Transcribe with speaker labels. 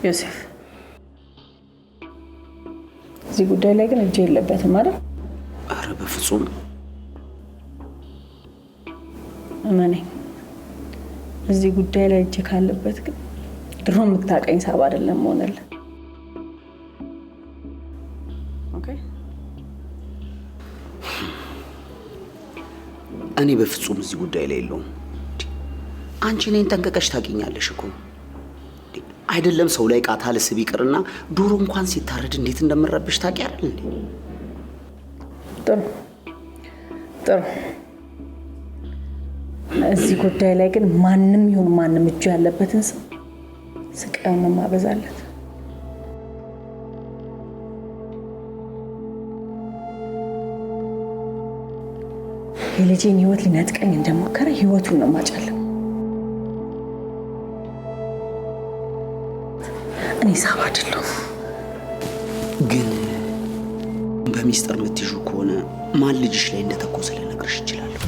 Speaker 1: ዮሴፍ እዚህ ጉዳይ ላይ ግን እጄ የለበትም አይደል?
Speaker 2: ኧረ በፍጹም
Speaker 1: እመኔ። እዚህ ጉዳይ ላይ እጄ ካለበት ግን ድሮ የምታቀኝ ሳባ አይደለም ሆነለ። ኦኬ
Speaker 2: እኔ በፍጹም እዚህ ጉዳይ ላይ የለውም። አንቺ እኔን ጠንቀቀሽ ታውቂኛለሽ እኮ አይደለም። ሰው ላይ ቃታ ልስብ ይቅርና ዶሮ እንኳን ሲታረድ እንዴት እንደምረብሽ ታውቂያለሽ እንዴ?
Speaker 1: ጥሩ ጥሩ። እዚህ ጉዳይ ላይ ግን ማንም ይሁን ማንም እጁ ያለበትን ሰው ስቃዩን ማበዛለት። የልጄን ህይወት ሊነጥቀኝ እንደሞከረ ህይወቱን ነው ማጫለው። እኔ ሳባ አይደለሁም።
Speaker 2: ግን በሚስጥር የምትይዙ ከሆነ ማን ልጅሽ ላይ እንደተኮሰ ልነግርሽ እችላለሁ።